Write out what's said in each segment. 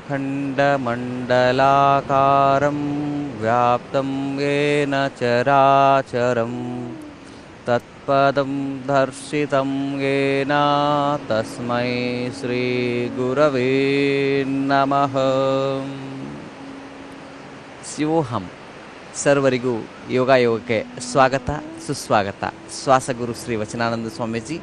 खण्डमण्डलाकारं व्याप्तं येन चराचरं तत्पदं दर्शितं येन तस्मै श्रीगुरवे नमः. ಶಿವೋಹಂ. ಸರ್ವರಿಗೂ ಯೋಗಕ್ಕೆ ಸ್ವಾಗತ ಸುಸ್ವಾಗತ. ಶ್ವಾಸಗುರು ಶ್ರೀ ವಚನಾನಂದ ಸ್ವಾಮೀಜಿ,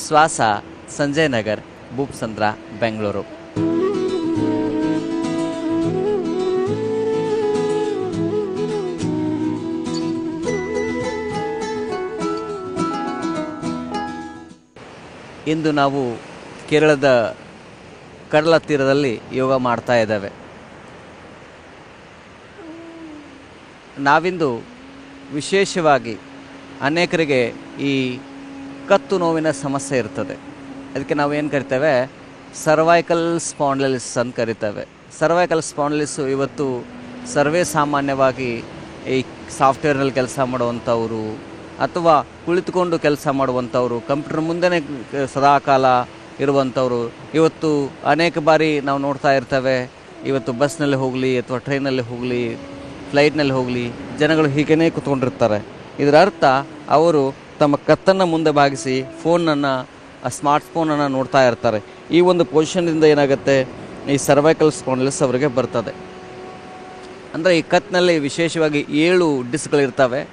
ಶ್ವಾಸ, ಸಂಜಯ್ ನಗರ್, ಭೂಪ್ಸಂದ್ರ, ಬೆಂಗಳೂರು. ಇಂದು ನಾವು ಕೇರಳದ ಕಡಲ ತೀರದಲ್ಲಿ ಯೋಗ ಮಾಡ್ತಾ ಇದ್ದೇವೆ. ನಾವಿಂದು ವಿಶೇಷವಾಗಿ ಅನೇಕರಿಗೆ ಈ ಕತ್ತು ನೋವಿನ ಸಮಸ್ಯೆ ಇರ್ತದೆ. ಅದಕ್ಕೆ ನಾವು ಏನು ಕರಿತೇವೆ, ಸರ್ವೈಕಲ್ ಸ್ಪಾಂಡಿಲಿಸ್ ಅಂತ ಕರಿತೇವೆ. ಸರ್ವೈಕಲ್ ಸ್ಪಾಂಡಿಲಿಸ್ಸು ಇವತ್ತು ಸರ್ವೇ ಸಾಮಾನ್ಯವಾಗಿ ಈ ಸಾಫ್ಟ್ವೇರ್ನಲ್ಲಿ ಕೆಲಸ ಮಾಡುವಂಥವರು ಅಥವಾ ಕುಳಿತುಕೊಂಡು ಕೆಲಸ ಮಾಡುವಂಥವರು, ಕಂಪ್ಯೂಟರ್ ಮುಂದೆನೇ ಸದಾಕಾಲ ಇರುವಂಥವರು ಇವತ್ತು ಅನೇಕ ಬಾರಿ ನಾವು ನೋಡ್ತಾ ಇರ್ತೇವೆ. ಇವತ್ತು ಬಸ್ನಲ್ಲಿ ಹೋಗಲಿ ಅಥವಾ ಟ್ರೈನಲ್ಲಿ ಹೋಗಲಿ ಫ್ಲೈಟ್ನಲ್ಲಿ ಹೋಗಲಿ ಜನಗಳು ಹೀಗೇ ಕೂತ್ಕೊಂಡಿರ್ತಾರೆ. ಇದರ ಅರ್ಥ ಅವರು ತಮ್ಮ ಕತ್ತನ್ನು ಮುಂದೆ ಬಾಗಿಸಿ ಫೋನನ್ನು, ಸ್ಮಾರ್ಟ್ ಫೋನನ್ನು ನೋಡ್ತಾ ಇರ್ತಾರೆ. ಈ ಒಂದು ಪೊಸಿಷನ್ನಿಂದ ಏನಾಗುತ್ತೆ, ಈ ಸರ್ವೈಕಲ್ ಸ್ಪಾಂಡಿಲಿಸ್ ಅವರಿಗೆ ಬರ್ತದೆ. ಅಂದರೆ ಈ ಕತ್ತಿನಲ್ಲಿ ವಿಶೇಷವಾಗಿ 7 ಡಿಸ್ಕ್ಗಳಿರ್ತವೆ.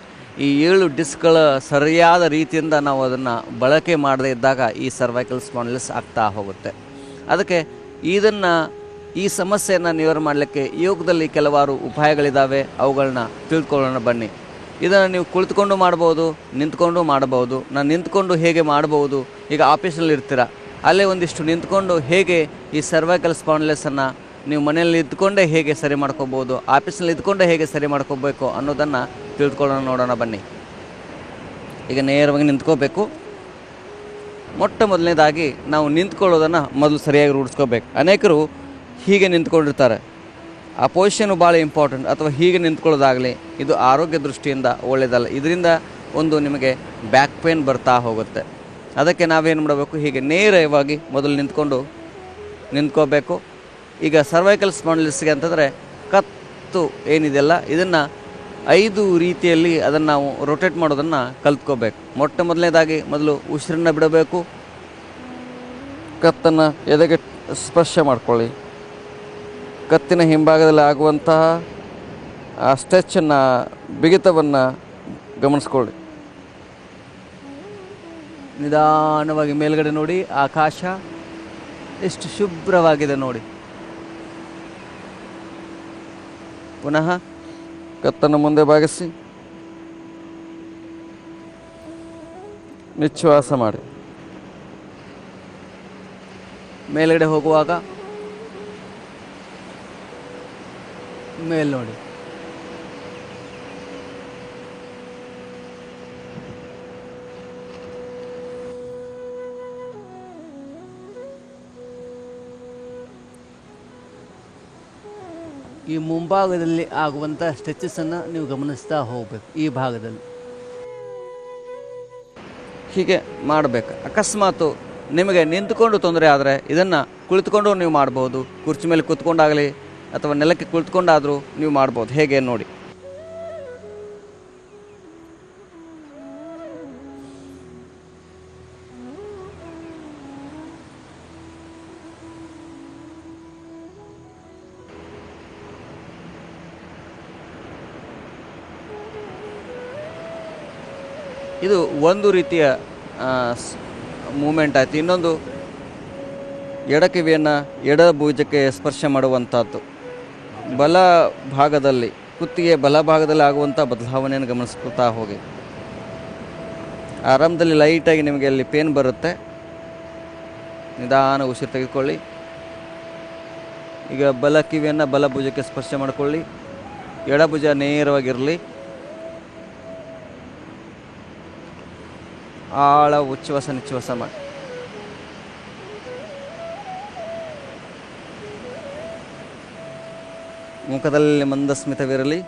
ಈ 7 ಡಿಸ್ಕ್ಗಳ ಸರಿಯಾದ ರೀತಿಯಿಂದ ನಾವು ಅದನ್ನು ಬಳಕೆ ಮಾಡದೇ ಇದ್ದಾಗ ಈ ಸರ್ವೈಕಲ್ ಸ್ಪಾಂಡಿಲಿಸ್ ಆಗ್ತಾ ಹೋಗುತ್ತೆ. ಅದಕ್ಕೆ ಈ ಸಮಸ್ಯೆಯನ್ನು ನಿವಾರಣೆ ಮಾಡಲಿಕ್ಕೆ ಯೋಗದಲ್ಲಿ ಕೆಲವಾರು ಉಪಾಯಗಳಿದ್ದಾವೆ. ಅವುಗಳನ್ನ ತಿಳ್ಕೊಳ್ಳೋಣ ಬನ್ನಿ. ಇದನ್ನು ನೀವು ಕುಳಿತುಕೊಂಡು ಮಾಡ್ಬೋದು, ನಿಂತ್ಕೊಂಡು ಮಾಡ್ಬೋದು. ನಾನು ನಿಂತ್ಕೊಂಡು ಹೇಗೆ ಮಾಡ್ಬೋದು, ಈಗ ಆಫೀಸಲ್ಲಿ ಇರ್ತೀರ, ಅಲ್ಲೇ ಒಂದಿಷ್ಟು ನಿಂತ್ಕೊಂಡು ಹೇಗೆ ಈ ಸರ್ವೈಕಲ್ ಸ್ಪಾಂಡಿಲಿಸನ್ನು ನೀವು ಮನೆಯಲ್ಲಿ ಇದ್ದುಕೊಂಡೇ ಹೇಗೆ ಸರಿ ಮಾಡ್ಕೋಬೋದು, ಆಫೀಸಲ್ಲಿ ಇದ್ದುಕೊಂಡೇ ಹೇಗೆ ಸರಿ ಮಾಡ್ಕೋಬೇಕು ಅನ್ನೋದನ್ನು ತಿಳ್ಕೊಳ್ಳೋಣ, ನೋಡೋಣ ಬನ್ನಿ. ಈಗ ನೇರವಾಗಿ ನಿಂತ್ಕೋಬೇಕು. ಮೊಟ್ಟ ಮೊದಲನೇದಾಗಿ ನಾವು ನಿಂತ್ಕೊಳ್ಳೋದನ್ನು ಮೊದಲು ಸರಿಯಾಗಿ ರೂಢಿಸ್ಕೋಬೇಕು. ಅನೇಕರು ಹೀಗೆ ನಿಂತ್ಕೊಂಡಿರ್ತಾರೆ. ಆ ಪೊಸಿಷನು ಭಾಳ ಇಂಪಾರ್ಟೆಂಟ್. ಅಥವಾ ಹೀಗೆ ನಿಂತ್ಕೊಳ್ಳೋದಾಗಲಿ ಇದು ಆರೋಗ್ಯ ದೃಷ್ಟಿಯಿಂದ ಒಳ್ಳೆಯದಲ್ಲ. ಇದರಿಂದ ನಿಮಗೆ ಬ್ಯಾಕ್ ಪೇನ್ ಬರ್ತಾ ಹೋಗುತ್ತೆ. ಅದಕ್ಕೆ ನಾವೇನು ಮಾಡಬೇಕು, ಹೀಗೆ ನೇರವಾಗಿ ಮೊದಲು ನಿಂತ್ಕೋಬೇಕು. ಈಗ ಸರ್ವೈಕಲ್ ಸ್ಪಾಂಡಿಲಿಸ್ಗೆ ಅಂತಂದರೆ ಕತ್ತು ಏನಿದೆಯಲ್ಲ, ಇದನ್ನು 5 ರೀತಿಯಲ್ಲಿ ಅದನ್ನು ನಾವು ರೊಟೇಟ್ ಮಾಡೋದನ್ನು ಕಲ್ತ್ಕೋಬೇಕು. ಮೊಟ್ಟ ಮೊದಲನೇದಾಗಿ ಮೊದಲು ಉಸಿರನ್ನು ಬಿಡಬೇಕು. ಕತ್ತನ್ನು ಎದೆಗೆ ಸ್ಪರ್ಶ ಮಾಡ್ಕೊಳ್ಳಿ. ಕತ್ತಿನ ಹಿಂಭಾಗದಲ್ಲಿ ಆಗುವಂತಹ ಆ ಸ್ಟ್ರೆಚ್ಚನ್ನು, ಬಿಗಿತವನ್ನು ಗಮನಿಸ್ಕೊಳ್ಳಿ. ನಿಧಾನವಾಗಿ ಮೇಲ್ಗಡೆ ನೋಡಿ, ಆಕಾಶ ಎಷ್ಟು ಶುಭ್ರವಾಗಿದೆ ನೋಡಿ. ಪುನಃ ಕತ್ತನ್ನು ಮುಂದೆ ಬಾಗಿಸಿ ನಿಶ್ವಾಸ ಮಾಡಿ. ಮೇಲ್ಗಡೆ ಹೋಗುವಾಗ ಮೇಲ್ ನೋಡಿ. ಈ ಮುಂಭಾಗದಲ್ಲಿ ಆಗುವಂಥ ಸ್ಟ್ರೆಚಸ್ಸನ್ನು ನೀವು ಗಮನಿಸ್ತಾ ಹೋಗಬೇಕು. ಈ ಭಾಗದಲ್ಲಿ ಹೀಗೆ ಮಾಡಬೇಕು. ಅಕಸ್ಮಾತು ನಿಮಗೆ ನಿಂತುಕೊಂಡು ತೊಂದರೆ ಆದರೆ ಇದನ್ನು ಕುಳಿತುಕೊಂಡು ನೀವು ಮಾಡ್ಬೋದು. ಕುರ್ಚಿ ಮೇಲೆ ಕೂತ್ಕೊಂಡಾಗಲಿ ಅಥವಾ ನೆಲಕ್ಕೆ ಕುಳಿತುಕೊಂಡಾದರೂ ನೀವು ಮಾಡ್ಬೋದು. ಹೇಗೆ ನೋಡಿ. ಇದು ಒಂದು ರೀತಿಯ ಮೂಮೆಂಟ್ ಆಯಿತು. ಇನ್ನೊಂದು ಎಡ ಕಿವಿಯನ್ನು ಎಡ ಭುಜಕ್ಕೆ ಸ್ಪರ್ಶ ಮಾಡುವಂಥದ್ದು. ಬಲ ಭಾಗದಲ್ಲಿ, ಕುತ್ತಿಗೆ ಬಲ ಭಾಗದಲ್ಲಿ ಆಗುವಂಥ ಬದಲಾವಣೆಯನ್ನು ಗಮನಿಸ್ಕೊತಾ ಹೋಗಿ. ಆರಂಭದಲ್ಲಿ ಲೈಟಾಗಿ ನಿಮಗೆ ಅಲ್ಲಿ ಪೇನ್ ಬರುತ್ತೆ. ನಿಧಾನ ಉಸಿರು ತೆಗೆದುಕೊಳ್ಳಿ. ಈಗ ಬಲ ಕಿವಿಯನ್ನು ಬಲ ಭುಜಕ್ಕೆ ಸ್ಪರ್ಶ ಮಾಡಿಕೊಳ್ಳಿ. ಎಡ ಭುಜ ನೇರವಾಗಿರಲಿ. ಆಳ ಉಚ್ಛ್ವಾಸ ನಿಶ್ವಾಸ ಮಾಡಿ. ಮುಖದಲ್ಲಿ ಮಂದಸ್ಮಿತವಿರಲಿ.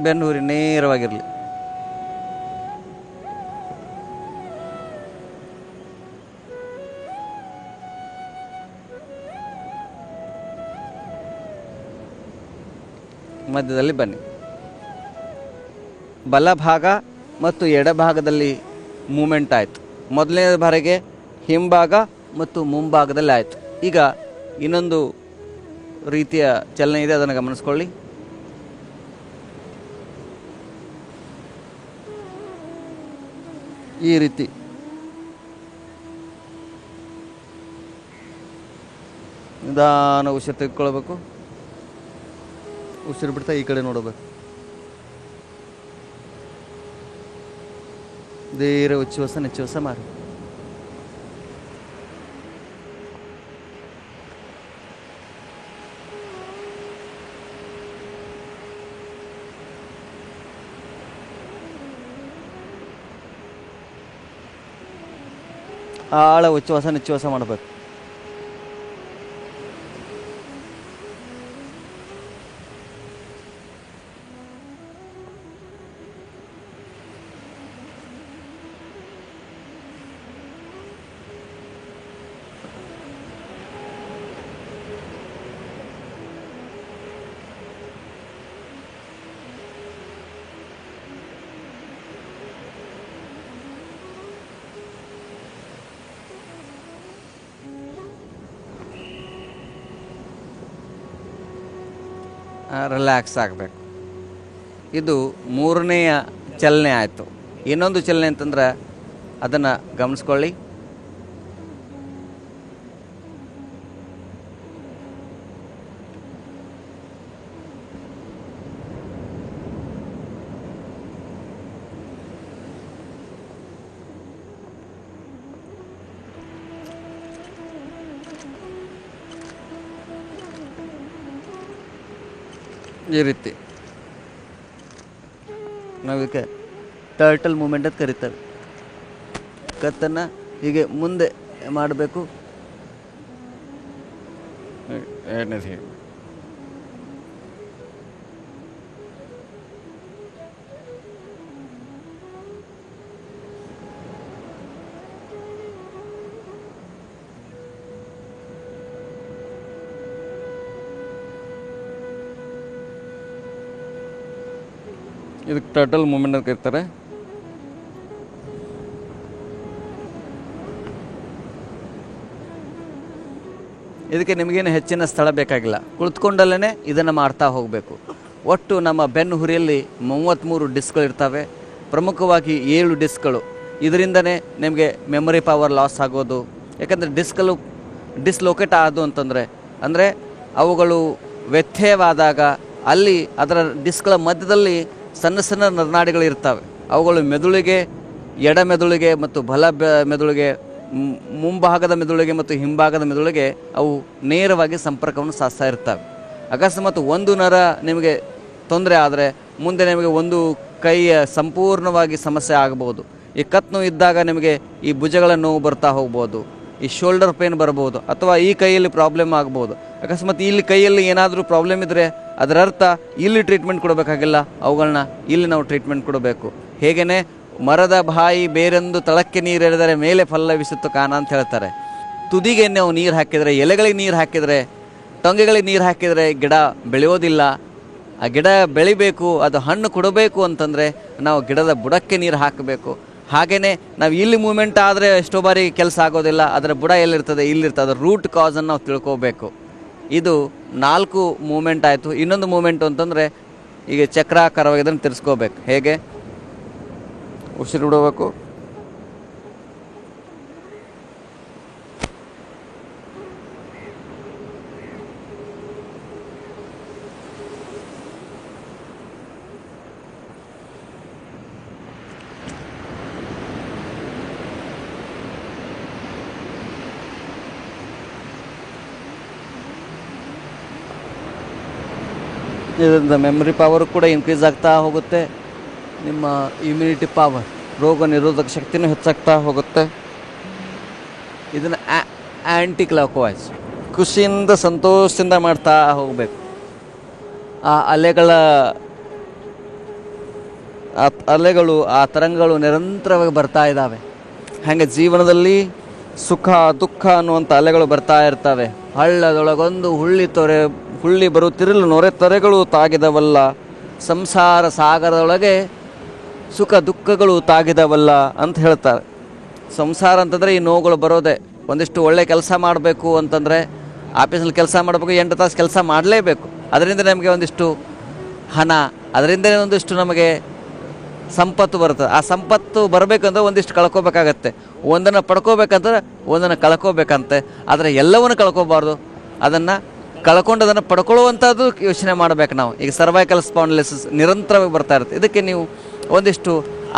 ಬೆನ್ನುಹುರಿ ನೇರವಾಗಿರಲಿ. ಮಧ್ಯದಲ್ಲಿ ಬನ್ನಿ. ಬಲಭಾಗ ಮತ್ತು ಎಡಭಾಗದಲ್ಲಿ ಮೂಮೆಂಟ್ ಆಯಿತು. ಮೊದಲನೇ ಬಾರಿಗೆ ಹಿಂಭಾಗ ಮತ್ತು ಮುಂಭಾಗದಲ್ಲಿ ಆಯಿತು. ಈಗ ಇನ್ನೊಂದು ರೀತಿಯ ಚಲನೆ ಇದೆ, ಅದನ್ನು ಗಮನಿಸ್ಕೊಳ್ಳಿ. ಈ ರೀತಿ ನಿಧಾನ ಉಸಿರು ತೆಗೆದುಕೊಳ್ಬೇಕು. ಉಸಿರು ಬಿಡ್ತಾ ಈ ಕಡೆ ನೋಡಬೇಕು. ಧೀರ ಉಚ್ಛ್ವಾಸ ನಿಶ್ವಾಸ ಮಾಡಿ. ಆಳ ಉಚ್ಛ್ವಾಸ ನಿಶ್ವಾಸ ಮಾಡಬೇಕು. ರಿಲ್ಯಾಕ್ಸ್ ಆಗಬೇಕು. ಇದು ಮೂರನೆಯ ಚಲನೆ ಆಯಿತು. ಇನ್ನೊಂದು ಚಲನೆ ಅಂತಂದ್ರೆ ಅದನ್ನು ಗಮನಿಸ್ಕೊಳ್ಳಿ. ಈ ರೀತಿ ನಾವು ಇದಕ್ಕೆ ಟರ್ಟಲ್ ಮೂಮೆಂಟ್ ಅಂತ ಕರಿತೇವೆ. ಕತ್ತನ್ನು ಹೀಗೆ ಮುಂದೆ ಮಾಡಬೇಕು. ಇದಕ್ಕೆ ಟರ್ಟಲ್ ಮೂಮೆಂಟ್ ಅಂತ ಕರೀತಾರೆ. ಇದಕ್ಕೆ ನಿಮಗೇನು ಹೆಚ್ಚಿನ ಸ್ಥಳ ಬೇಕಾಗಿಲ್ಲ, ಕುಳಿತುಕೊಂಡಲ್ಲೇ ಇದನ್ನು ಮಾಡ್ತಾ ಹೋಗಬೇಕು. ಒಟ್ಟು ನಮ್ಮ ಬೆನ್ನು ಹುರಿಯಲ್ಲಿ 33 ಡಿಸ್ಕ್ಗಳು ಇರ್ತವೆ. ಪ್ರಮುಖವಾಗಿ 7 ಡಿಸ್ಕ್ಗಳು. ಇದರಿಂದನೇ ನಿಮಗೆ ಮೆಮೊರಿ ಪವರ್ ಲಾಸ್ ಆಗೋದು. ಯಾಕಂದರೆ ಡಿಸ್ಲೊಕೇಟ್ ಆದವು ಅಂತಂದರೆ ಅಂದರೆ ಅವುಗಳು ವ್ಯತ್ಯಯವಾದಾಗ ಅಲ್ಲಿ ಅದರ ಡಿಸ್ಕ್ಗಳ ಮಧ್ಯದಲ್ಲಿ ಸಣ್ಣ ಸಣ್ಣ ನರನಾಡಿಗಳು ಇರ್ತವೆ. ಅವುಗಳು ಮೆದುಳಿಗೆ, ಎಡ ಮೆದುಳಿಗೆ ಮತ್ತು ಬಲ ಮೆದುಳಿಗೆ, ಮುಂಭಾಗದ ಮೆದುಳಿಗೆ ಮತ್ತು ಹಿಂಭಾಗದ ಮೆದುಳಿಗೆ ಅವು ನೇರವಾಗಿ ಸಂಪರ್ಕವನ್ನು ಸಾಧಿಸ್ತಾ ಇರ್ತವೆ. ಅಕಸ್ಮಾತ್ ಒಂದು ನರ ನಿಮಗೆ ತೊಂದರೆ ಆದರೆ ಮುಂದೆ ನಿಮಗೆ ಒಂದು ಕೈಯ ಸಂಪೂರ್ಣವಾಗಿ ಸಮಸ್ಯೆ ಆಗಬಹುದು. ಈ ಕತ್ತು ನೋವು ಇದ್ದಾಗ ನಿಮಗೆ ಈ ಭುಜಗಳ ನೋವು ಬರ್ತಾ ಹೋಗ್ಬೋದು, ಈ ಶೋಲ್ಡರ್ ಪೇನ್ ಬರ್ಬೋದು, ಅಥವಾ ಈ ಕೈಯಲ್ಲಿ ಪ್ರಾಬ್ಲಮ್ ಆಗ್ಬೋದು. ಅಕಸ್ಮಾತ್ ಇಲ್ಲಿ ಕೈಯಲ್ಲಿ ಏನಾದರೂ ಪ್ರಾಬ್ಲಮ್ ಇದ್ದರೆ ಅದರ ಅರ್ಥ ಇಲ್ಲಿ ಟ್ರೀಟ್ಮೆಂಟ್ ಕೊಡಬೇಕಾಗಿಲ್ಲ, ಅವುಗಳನ್ನ ಇಲ್ಲಿ ನಾವು ಟ್ರೀಟ್ಮೆಂಟ್ ಕೊಡಬೇಕು. ಹೇಗೆಯೇ ಮರದ ಬಾಯಿ ಬೇರೊಂದು ತಳಕ್ಕೆ ನೀರು ಎಳೆದರೆ ಮೇಲೆ ಫಲ್ಲವಿಸುತ್ತು ಕಾಣ ಅಂತ ಹೇಳ್ತಾರೆ. ತುದಿಗೆ ನಾವು ನೀರು ಹಾಕಿದರೆ, ಎಲೆಗಳಿಗೆ ನೀರು ಹಾಕಿದರೆ, ಟೊಂಗೆಗಳಿಗೆ ನೀರು ಹಾಕಿದರೆ ಗಿಡ ಬೆಳೆಯೋದಿಲ್ಲ. ಆ ಗಿಡ ಬೆಳಿಬೇಕು, ಅದು ಹಣ್ಣು ಕೊಡಬೇಕು ಅಂತಂದರೆ ನಾವು ಗಿಡದ ಬುಡಕ್ಕೆ ನೀರು ಹಾಕಬೇಕು. ಹಾಗೆಯೇ ನಾವು ಇಲ್ಲಿ ಮೂಮೆಂಟ್ ಆದರೆ ಎಷ್ಟೋ ಬಾರಿ ಕೆಲಸ ಆಗೋದಿಲ್ಲ. ಅದರ ಬುಡ ಎಲ್ಲಿರ್ತದೆ, ಇಲ್ಲಿರ್ತದೆ. ಅದರ ರೂಟ್ ಕಾಸನ್ನು ನಾವು ತಿಳ್ಕೋಬೇಕು. ಇದು 4 ಮೂಮೆಂಟ್ ಆಯಿತು. ಇನ್ನೊಂದು ಮೂಮೆಂಟು ಅಂತಂದರೆ ಈಗ ಚಕ್ರಾಕಾರವಾಗಿ ಇದನ್ನು ತಿರ್ಸ್ಕೋಬೇಕು. ಹೇಗೆ ಉಸಿರು ಬಿಡಬೇಕು, ಇದರಿಂದ ಮೆಮೊರಿ ಪವರು ಕೂಡ ಇನ್ಕ್ರೀಸ್ ಆಗ್ತಾ ಹೋಗುತ್ತೆ. ನಿಮ್ಮ ಇಮ್ಯುನಿಟಿ ಪವರ್, ರೋಗ ನಿರೋಧಕ ಶಕ್ತಿನೂ ಹೆಚ್ಚಾಗ್ತಾ ಹೋಗುತ್ತೆ. ಇದನ್ನು ಆ್ಯಂಟಿ ಕ್ಲಾಕ್ ವೈಸ್ ಖುಷಿಯಿಂದ ಸಂತೋಷದಿಂದ ಮಾಡ್ತಾ ಹೋಗಬೇಕು. ಆ ಅಲೆಗಳ ಆ ಅಲೆಗಳು, ಆ ತರಂಗಗಳು ನಿರಂತರವಾಗಿ ಬರ್ತಾ ಇದ್ದಾವೆ. ಹಾಗೆ ಜೀವನದಲ್ಲಿ ಸುಖ ದುಃಖ ಅನ್ನುವಂಥ ಅಲೆಗಳು ಬರ್ತಾ ಇರ್ತವೆ. ಹಳ್ಳದೊಳಗೊಂದು ಹುಳ್ಳಿ ಬರುತ್ತಿರಲು ನೊರೆ ತೊರೆಗಳು ತಾಗಿದವಲ್ಲ, ಸಂಸಾರ ಸಾಗರದೊಳಗೆ ಸುಖ ದುಃಖಗಳು ತಾಗಿದವಲ್ಲ ಅಂತ ಹೇಳ್ತಾರೆ. ಸಂಸಾರ ಅಂತಂದರೆ ಈ ನೋವುಗಳು ಬರೋದೆ. ಒಂದಿಷ್ಟು ಒಳ್ಳೆ ಕೆಲಸ ಮಾಡಬೇಕು ಅಂತಂದರೆ ಆಫೀಸಲ್ಲಿ ಕೆಲಸ ಮಾಡಬೇಕು, 8 ತಾಸು ಕೆಲಸ ಮಾಡಲೇಬೇಕು. ಅದರಿಂದ ನಮಗೆ ಒಂದಿಷ್ಟು ಹಣ, ಅದರಿಂದಲೇ ಒಂದಿಷ್ಟು ನಮಗೆ ಸಂಪತ್ತು ಬರ್ತದೆ. ಆ ಸಂಪತ್ತು ಬರಬೇಕಂದ್ರೆ ಒಂದಿಷ್ಟು ಕಳ್ಕೋಬೇಕಾಗತ್ತೆ. ಒಂದನ್ನು ಪಡ್ಕೋಬೇಕಂದ್ರೆ ಒಂದನ್ನು ಕಳ್ಕೋಬೇಕಂತೆ. ಆದರೆ ಎಲ್ಲವನ್ನು ಕಳ್ಕೋಬಾರ್ದು, ಅದನ್ನು ಕಳ್ಕೊಂಡದನ್ನು ಪಡ್ಕೊಳ್ಳುವಂಥದ್ದು ಯೋಚನೆ ಮಾಡಬೇಕು ನಾವು. ಈಗ ಸರ್ವೈಕಲ್ ಸ್ಪಾಂಡಿಲೈಸಿಸ್ ನಿರಂತರವಾಗಿ ಬರ್ತಾ ಇರುತ್ತೆ. ಇದಕ್ಕೆ ನೀವು ಒಂದಿಷ್ಟು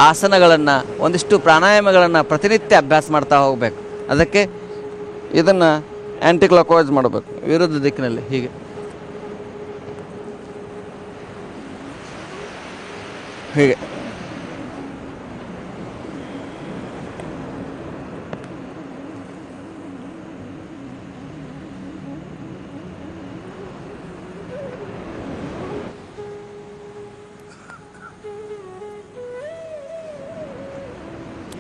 ಆಸನಗಳನ್ನು, ಒಂದಿಷ್ಟು ಪ್ರಾಣಾಯಾಮಗಳನ್ನು ಪ್ರತಿನಿತ್ಯ ಅಭ್ಯಾಸ ಮಾಡ್ತಾ ಹೋಗಬೇಕು. ಅದಕ್ಕೆ ಇದನ್ನು ಆ್ಯಂಟಿ ಕ್ಲಾಕ್ ವೈಸ್ ಮಾಡಬೇಕು, ವಿರುದ್ಧ ದಿಕ್ಕಿನಲ್ಲಿ. ಹೀಗೆ ಹೀಗೆ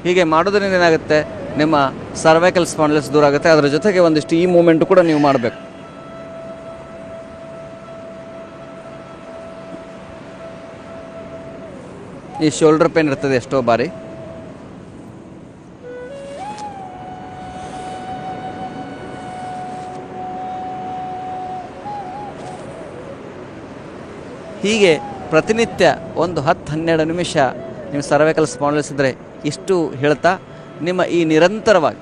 ಹೀಗೆ ಮಾಡೋದ್ರಿಂದ ಏನಾಗುತ್ತೆ, ನಿಮ್ಮ ಸರ್ವೈಕಲ್ ಸ್ಪಾಂಡಿಲೈಸಿಸ್ ದೂರ ಆಗುತ್ತೆ. ಅದರ ಜೊತೆಗೆ ಒಂದಿಷ್ಟು ಈ ಮೂಮೆಂಟು ಕೂಡ ನೀವು ಮಾಡಬೇಕು. ಈ ಶೋಲ್ಡರ್ ಪೇನ್ ಇರ್ತದೆ ಎಷ್ಟೋ ಬಾರಿ. ಹೀಗೆ ಪ್ರತಿನಿತ್ಯ ಒಂದು 10-12 ನಿಮಿಷ ನೀವು ಸರ್ವೈಕಲ್ ಸ್ಪಾಂಡಿಲೈಸಿಸ್ ಇದ್ದರೆ ಇಷ್ಟು ಹೇಳ್ತಾ, ನಿಮ್ಮ ಈ ನಿರಂತರವಾಗಿ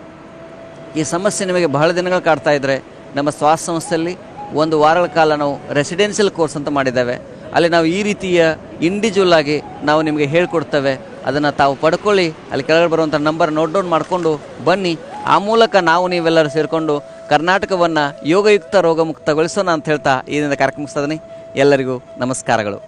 ಈ ಸಮಸ್ಯೆ ನಿಮಗೆ ಬಹಳ ದಿನಗಳು ಕಾಡ್ತಾ ಇದ್ದರೆ, ನಮ್ಮ ಶ್ವಾಸ ಸಂಸ್ಥೆಯಲ್ಲಿ 1 ವಾರಗಳ ಕಾಲ ನಾವು ರೆಸಿಡೆನ್ಷಿಯಲ್ ಕೋರ್ಸ್ ಅಂತ ಮಾಡಿದ್ದೇವೆ. ಅಲ್ಲಿ ನಾವು ಈ ರೀತಿಯ ಇಂಡಿವಿಜುವಲ್ ಆಗಿ ನಾವು ನಿಮಗೆ ಹೇಳ್ಕೊಡ್ತೇವೆ. ಅದನ್ನು ತಾವು ಪಡ್ಕೊಳ್ಳಿ. ಅಲ್ಲಿ ಕೆಳಗಡೆ ಬರುವಂಥ ನಂಬರ್ ನೋಟ್ ಡೌನ್ ಮಾಡಿಕೊಂಡು ಬನ್ನಿ. ಆ ಮೂಲಕ ನಾವು ನೀವೆಲ್ಲರೂ ಸೇರಿಕೊಂಡು ಕರ್ನಾಟಕವನ್ನು ಯೋಗಯುಕ್ತ ರೋಗಮುಕ್ತಗೊಳಿಸೋಣ ಅಂತ ಹೇಳ್ತಾ ಈ ದಿನದ ಕಾರ್ಯಕ್ರಮ ಮುಗಿಸ್ತದೀನಿ. ಎಲ್ಲರಿಗೂ ನಮಸ್ಕಾರಗಳು.